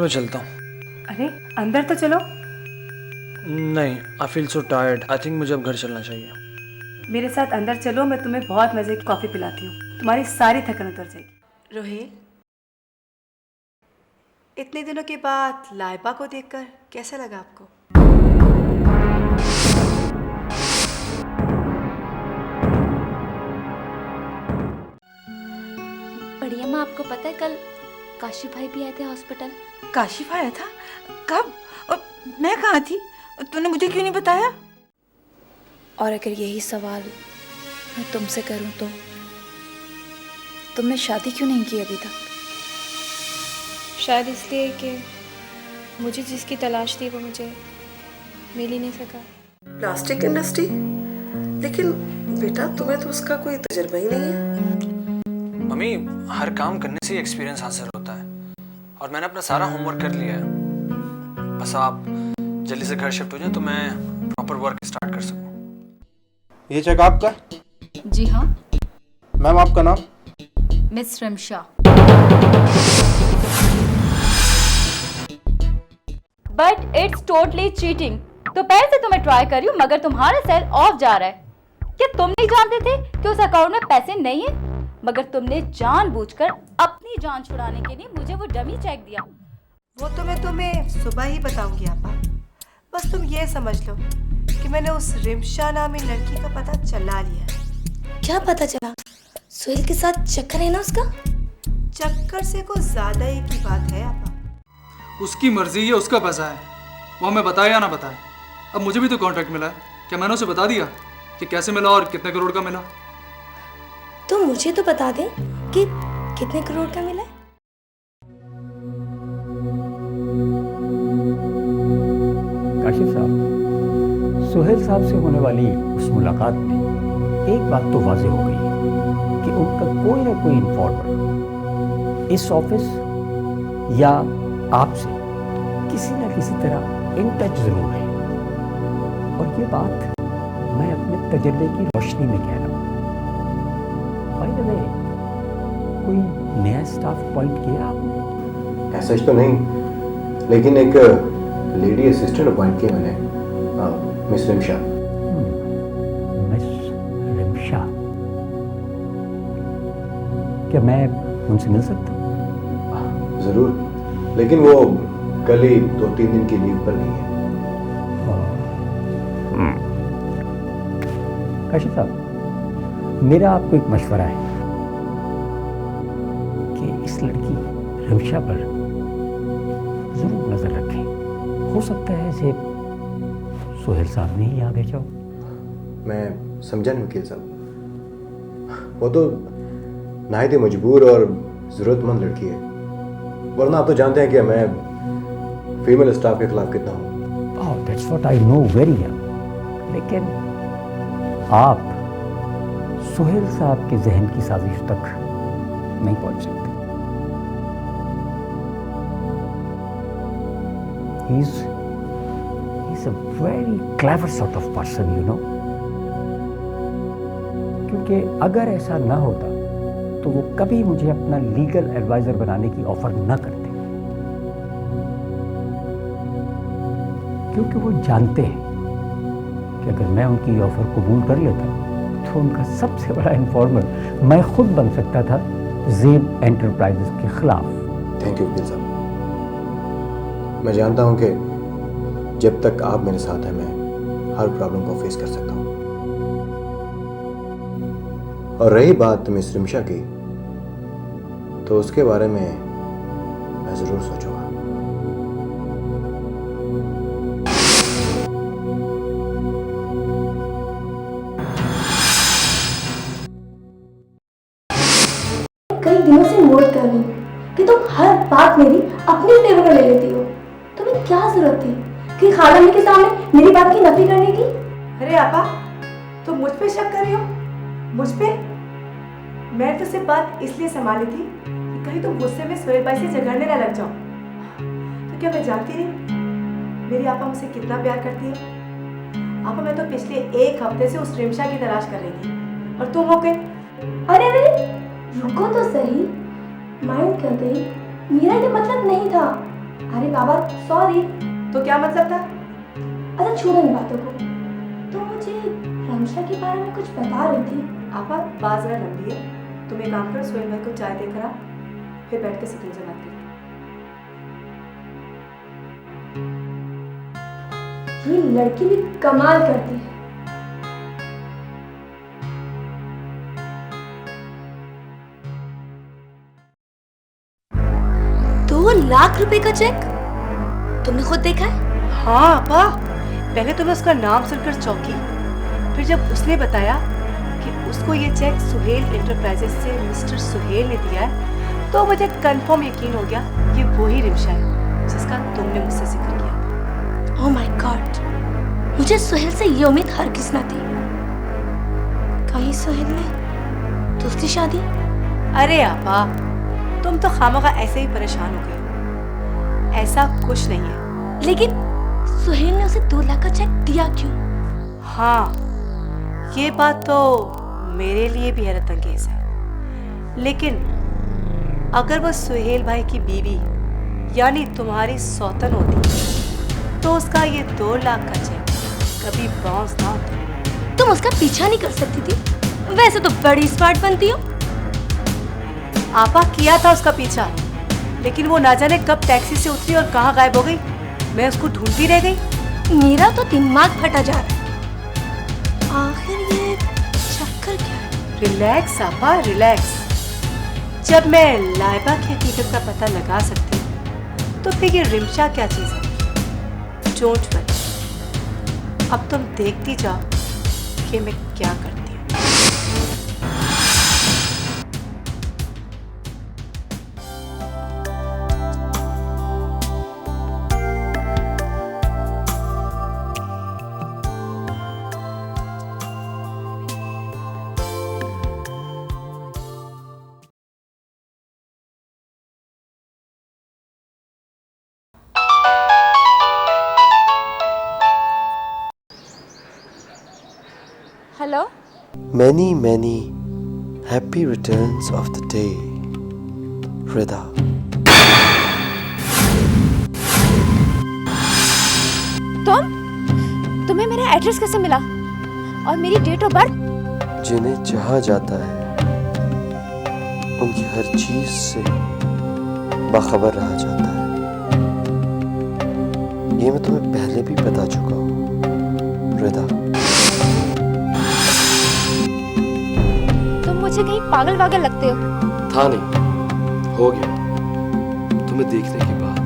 मैं चलता हूँ। अरे अंदर तो चलो। नहीं, I feel so tired. I think मुझे अब घर चलना चाहिए। मेरे साथ अंदर चलो, मैं तुम्हें बहुत मजे की कॉफी पिलाती हूँ, तुम्हारी सारी थकन उतर जाएगी। रोहित, इतने दिनों के बाद लाइबा को देखकर कैसा लगा आपको? बढ़िया माँ, आपको पता है कल काशी भाई भी आए थे हॉस्पिटल। काशिफ आया था? कब? और मैं कहाँ थी? तूने मुझे क्यों नहीं बताया? और अगर यही सवाल मैं तुमसे करूं तो तुमने शादी क्यों नहीं की अभी तक? शायद इसलिए कि मुझे जिसकी तलाश थी वो मुझे मिल ही नहीं सका। Plastic industry? लेकिन बेटा, तुम्हें तो उसका कोई तजुर्बा ही नहीं है। मम्मी, हर काम करने से एक्सपीरियंस हासिल होता है और मैंने अपना सारा होमवर्क कर लिया है। बस आप जल्दी से घर शिफ्ट हो जाए तो मैं प्रॉपर वर्क स्टार्ट कर सकूं। ये चेक आपका? जी हाँ। मैम, आपका नाम? Miss Rimsha. But it's totally cheating. दोपहर से तुम्हें ट्राई कर रही हूँ मगर तुम्हारा सेल ऑफ जा रहा है। क्या तुम नहीं जानते थे कि उस अकाउंट में पैसे नहीं है? मगर तुमने जानबूझकर अपनी जान छुड़ाने के लिए मुझे वो डमी चेक दिया। वो तो मैं तुम्हें सुबह ही बताऊंगी आपा। बस तुम ये समझ लो कि मैंने उस रिमशा नामी लड़की का पता चला लिया। क्या पता चला? सोहेल के साथ चक्कर है ना उसका? चक्कर से कुछ ज्यादा ही की बात है आपा। उसकी मर्जी है, उसका पैसा है, वो हमें बताए या ना बताए। अब मुझे भी तो कॉन्ट्रैक्ट मिला है, क्या मैंने उसे बता दिया कि कैसे मिला और कितने करोड़ का मिला? तो मुझे तो बता दे कि कितने करोड़ का मिला है। काशिफ साहब, सुहेल साहब से होने वाली उस मुलाकात में एक बात तो वाज़ेह हो गई कि उनका कोई ना कोई इन्फॉर्मर इस ऑफिस या आपसे किसी न किसी तरह इन टच जरूर है। और ये बात मैं अपने तजर्बे की रोशनी में कह रहा हूँ। बाय द वे, कोई नया स्टाफ अपॉइंट किया आपने? ऐसा तो नहीं, लेकिन एक लेडी असिस्टेंट अपॉइंट की मैंने, मिस रिमशा। मिस रिमशा? क्या मैं उनसे मिल सकता हूँ? ज़रूर, लेकिन वो कल ही 2-3 दिन की लीव पर नहीं है। काशिफ साहब, मेरा आपको एक मशवरा है कि इस लड़की रिमशा पर जरूर नजर रखें। हो सकता है इसे सोहेल साहब ने ही आगे जाओ। मैं समझा नहीं वकील साहब, वो तो नाहित ही मजबूर और ज़रूरतमंद लड़की है, वरना आप तो जानते हैं कि मैं फीमेल स्टाफ के खिलाफ कितना हूँ। That's what I know very well. लेकिन आप सोहेल साहब के जहन की साजिश तक नहीं पहुंच सकते। He's a very clever sort of person, you know. क्योंकि अगर ऐसा ना होता तो वो कभी मुझे अपना लीगल एडवाइजर बनाने की ऑफर ना करते, क्योंकि वो जानते हैं कि अगर मैं उनकी ऑफर कबूल कर लेता तो उनका सबसे बड़ा इन्फॉर्मर मैं खुद बन सकता था ज़ेब एंटरप्राइजेस के खिलाफ। थैंक यू वकील साहब। मैं जानता हूं कि जब तक आप मेरे साथ हैं मैं हर प्रॉब्लम को फेस कर सकता हूं। और रही बात मिस रिमशा की, तो उसके बारे में मैं ज़रूर सोचूंगा। कई दिनों से नोट कर रही हूँ कि तुम हर बात मेरी अपने फेवर में ले लेती हो। तुम्हें क्या जरूरत थी कि खाला के सामने मेरी बात की नफी करने की? अरे आपा, तुम मुझ पे शक कर रही हो? मुझ पे? मैं तो सिर्फ बात इसलिए संभाली थी कि कहीं तुम गुस्से में सोहेल भाई से झगड़ने ना लग जाओ। तो क्या मैं जानती नहीं मेरी आपा मुझसे कितना प्यार करती है? आपा, मैं तो पिछले 1 हफ्ते से उस रिमशा की तलाश कर रही थी और तुम हो गए। अरे अरे रुको तो सही, माइंड कर गई, मेरा ये मतलब नहीं था। अरे बाबा सॉरी। तो क्या मतलब था? अच्छा छोड़ो इन बातों को। तो मुझे रमशा के बारे में कुछ बता रही थी। आपा बात जरा लंबी है, तुम एक काम करो, सोहेल भाई को चाय देकर आ, फिर बैठ के सीधी से बात करें। ये लड़की भी कमाल करती है। 2 लाख रुपए का चेक तुमने खुद देखा है? हाँ आपा, पहले तो मैं उसका नाम सुनकर चौंकी, फिर जब उसने बताया कि उसको ये चेक सुहेल इंटरप्राइजेस से मिस्टर सुहेल ने दिया है, तो मुझे कंफर्म यकीन हो गया ये वही रिमशा है जिसका तुमने मुझसे जिक्र किया। ओह माय गॉड, मुझे सुहेल से ये उम्मीद हरगिज़ न थी। कहीं सुहेल ने दूसरी शादी? अरे आपा, तुम तो खामखा ऐसे ही परेशान हो गए, ऐसा कुछ नहीं है। लेकिन सुहेल ने उसे 2 लाख का चेक दिया क्यों? हाँ, ये बात तो मेरे लिए भी हैरत अंगेज है, लेकिन अगर वो सुहेल भाई की बीवी यानी तुम्हारी सौतन होती तो उसका ये 2 लाख का चेक कभी बाउंस ना होता। तुम उसका पीछा नहीं कर सकती थी? वैसे तो बड़ी स्मार्ट बनती हो। आपा किया था उसका पीछा, लेकिन वो ना जाने कब टैक्सी से उतरी और कहाँ गायब हो गई। मैं उसको ढूंढती रह गई। मेरा तो दिमाग फटा जा रहा है। आखिर ये चक्कर क्या है? रिलैक्स आपा, रिलैक्स। जब मैं लाइबा की हकीकत का पता लगा सकती हूँ, तो फिर ये रिमशा क्या चीज़ है? डोंट वरी, अब तुम देखती जाओ कि मैं क्या करती हूँ। Hello, Many happy returns of the day, Rida. तुम्हें मेरा एड्रेस कैसे मिला और मेरी डेट ऑफ बर्थ? जिन्हें चाहा जाता है उनकी हर चीज से बाखबर रहा जाता है। ये मैं तुम्हें पहले भी बता चुका हूँ, रिदा। तुम मुझे कहीं पागल वागल लगते हो। था नहीं, हो गया तुम्हें देखने के बाद।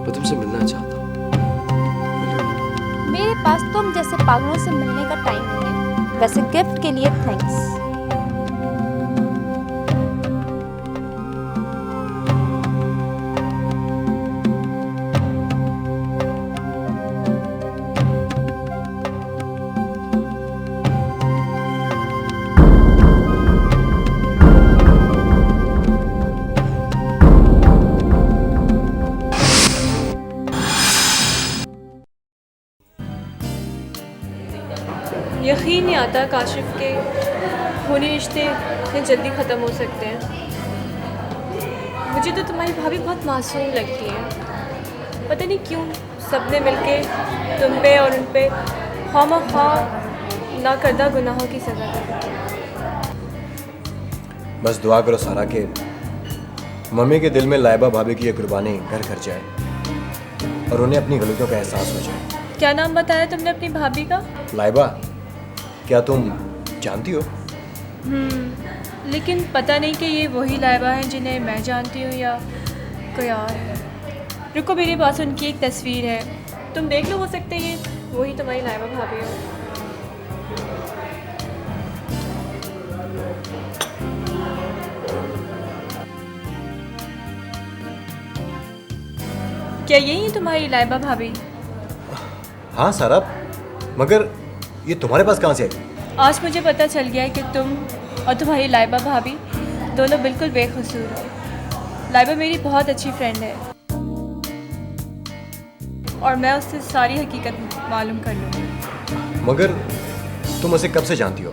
मैं तुमसे मिलना चाहता हूँ। मेरे पास तुम जैसे पागलों से मिलने का टाइम नहीं है। वैसे गिफ्ट के लिए थैंक्स। यकीन नहीं आता काशिफ के खूनी रिश्ते इतने जल्दी ख़त्म हो सकते हैं। मुझे तो तुम्हारी भाभी बहुत मासूम लगती है। पता नहीं क्यों सबने मिलके तुम पे और उन पे खामखा ना करदा गुनाहों की सज़ा दी। बस दुआ करो सारा के मम्मी के दिल में लाइबा भाभी की ये कुर्बानी घर घर जाए और उन्हें अपनी गलतियों का एहसास हो जाए। क्या नाम बताया तुमने अपनी भाभी का? लाइबा, क्या तुम जानती हो? लेकिन पता नहीं कि ये वही लाइबा हैं जिन्हें मैं जानती हूँ या कोई और है। रुको, मेरे पास उनकी एक तस्वीर है, तुम देख लो, हो सकता है ये वही तुम्हारी लाइबा भाभी हो। क्या यही है तुम्हारी लाइबा भाभी? हाँ सारा, मगर ये तुम्हारे पास कहाँ से आई? आज मुझे पता चल गया है कि तुम और तुम्हारी लाइबा भाभी दोनों बिल्कुल बेकसूर हो। लाइबा मेरी बहुत अच्छी फ्रेंड है और मैं उससे सारी हकीकत मालूम कर लूँगी। मगर तुम उसे कब से जानती हो?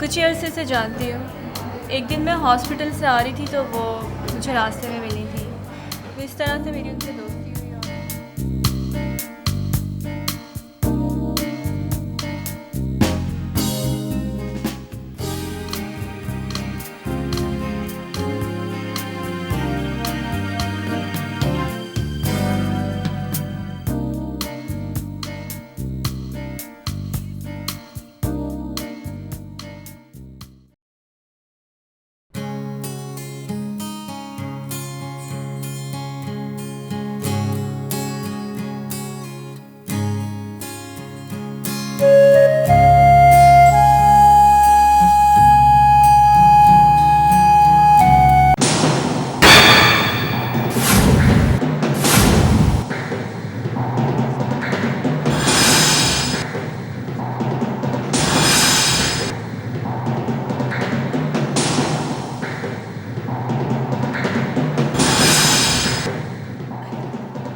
कुछ ही अरसे से जानती हूँ। एक दिन मैं हॉस्पिटल से आ रही थी तो वो मुझे रास्ते में मिली थी, तो इस तरह से मेरी उनसे दोस्ती हुई। और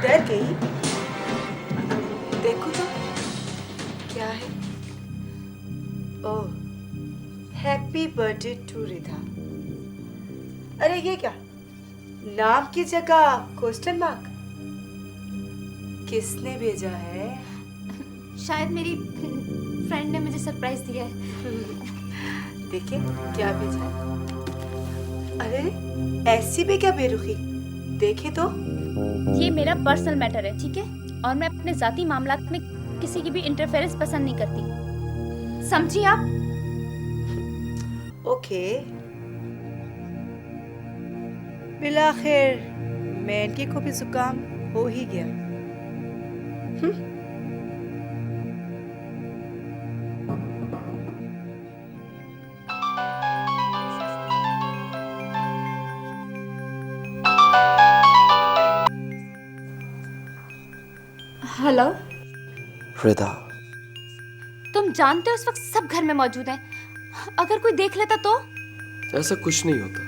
डर गई? देखो तो क्या है। ओह, हैप्पी बर्थडे टू रिधा। अरे ये क्या, नाम की जगह क्वेश्चन मार्क? किसने भेजा है? शायद मेरी फ्रेंड ने मुझे सरप्राइज दिया है। देखिए क्या भेजा है। अरे ऐसी भी क्या बेरुखी, देखे तो। ये मेरा पर्सनल मैटर है, ठीक है? और मैं अपने जाती मामलात में किसी की भी इंटरफेरेंस पसंद नहीं करती, समझी आप? ओके, बिलाखिर मैंकी को भी जुकाम हो ही गया। हेलो, रिधा, तुम जानते हो इस वक्त सब घर में मौजूद हैं, अगर कोई देख लेता तो? ऐसा कुछ नहीं होता।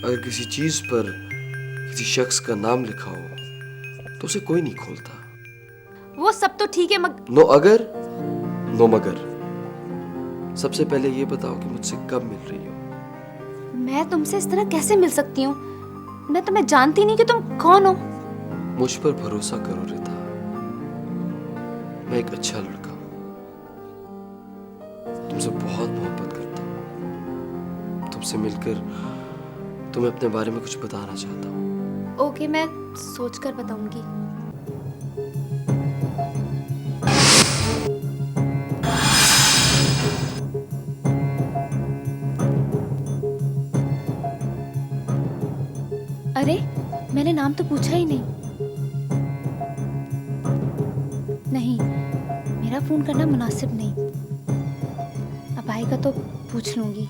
अगर किसी चीज पर किसी शख्स का नाम लिखा हो तो उसे कोई नहीं खोलता। वो सब तो ठीक है नो अगर, नो मगर। सबसे पहले ये बताओ कि मुझसे कब मिल रही हो? मैं तुमसे इस तरह कैसे मिल सकती हूँ? मैं तुम्हें जानती नहीं कि तुम कौन हो। मुझ पर भरोसा करो रिधा, मैं एक अच्छा लड़का हूं, तुमसे बहुत मोहब्बत करता हूं। तुमसे मिलकर तुम्हें अपने बारे में कुछ बताना चाहता हूं। ओके, मैं सोचकर बताऊंगी। अरे मैंने नाम तो पूछा ही नहीं। नहीं, मेरा फोन करना मुनासिब नहीं। अब आएगा तो पूछ लूंगी।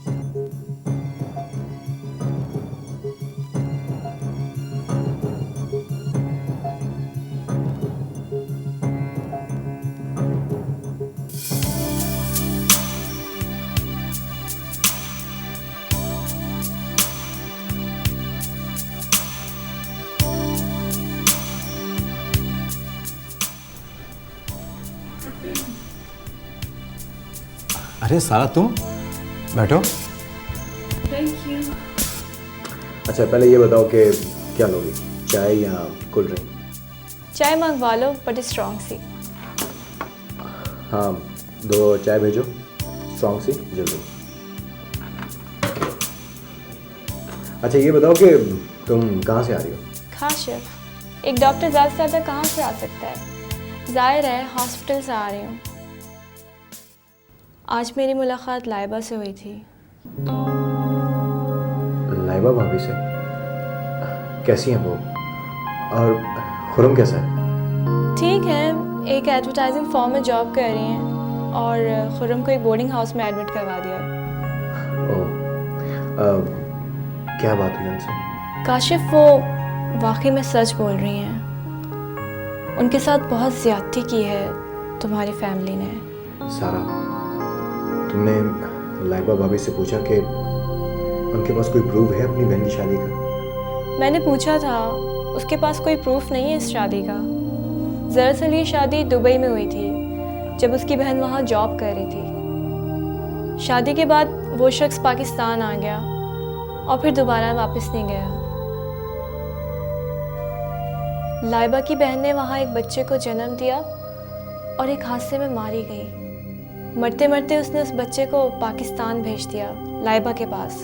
अरे सारा, तुम बैठो। Thank you. अच्छा, पहले ये बताओ कि क्या लोगी, चाय या कोल्ड ड्रिंक? चाय मंगवा लो, बट स्ट्रॉन्ग सी। हाँ, 2 चाय भेजो, स्ट्रॉन्ग सी, जल्दी। अच्छा ये बताओ कि तुम कहाँ से आ रही हो? हाँ शेफ, एक डॉक्टर ज़्यादा से ज़्यादा कहाँ से आ सकता है? ज़ाहिर है हॉस्पिटल से आ रही हूँ। आज मेरी मुलाकात लाइबा से हुई थी। लाइबा भाभी से? कैसी हैं वो? और खुरम कैसा है? ठीक है, एक एडवर्टाइजिंग फॉर्म में जॉब कर रही हैं और खुरम को एक बोर्डिंग हाउस में एडमिट करवा दिया है। ओह, क्या बात हुई उनसे? काशिफ वो वाकई में सच बोल रही हैं। उनके साथ बहुत ज़्यादती की है तुम्हारी फैमिली ने। सारा, तुमने लाइबा भाभी से पूछा कि उनके पास कोई प्रूफ है अपनी बहन की शादी का? मैंने पूछा था, उसके पास कोई प्रूफ नहीं है इस शादी का। दरअसल ये शादी दुबई में हुई थी, जब उसकी बहन वहाँ जॉब कर रही थी। शादी के बाद वो शख्स पाकिस्तान आ गया और फिर दोबारा वापस नहीं गया। लाइबा की बहन ने वहाँ एक बच्चे को जन्म दिया और एक हादसे में मारी गई। मरते मरते उसने उस बच्चे को पाकिस्तान भेज दिया, लाइबा के पास,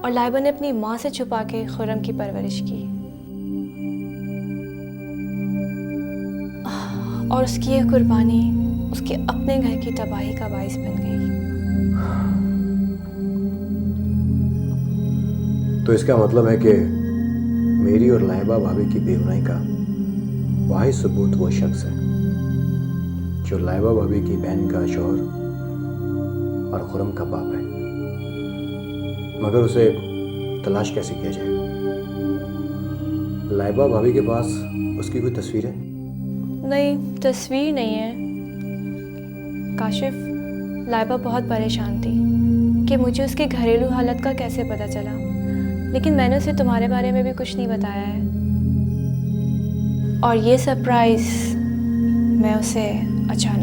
और लाइबा ने अपनी माँ से छुपा के खुर्रम की परवरिश की और उसकी ये कुर्बानी उसके अपने घर की तबाही का बाइस बन गई। तो इसका मतलब है कि मेरी और लाइबा भाभी की बेगुनाही का वाहिद सबूत वो शख्स है जो लाइबा भाभी की बहन का शौहर और खुर्रम का बाप है। मगर उसे तलाश कैसे किया जाए? लाइबा भाभी के पास उसकी कोई तस्वीर है? नहीं, तस्वीर नहीं है। काशिफ, लाइबा बहुत परेशान थी कि मुझे उसके घरेलू हालत का कैसे पता चला, लेकिन मैंने उसे तुम्हारे बारे में भी कुछ नहीं बताया है। और ये सरप्राइज़ मैं उसे अचानक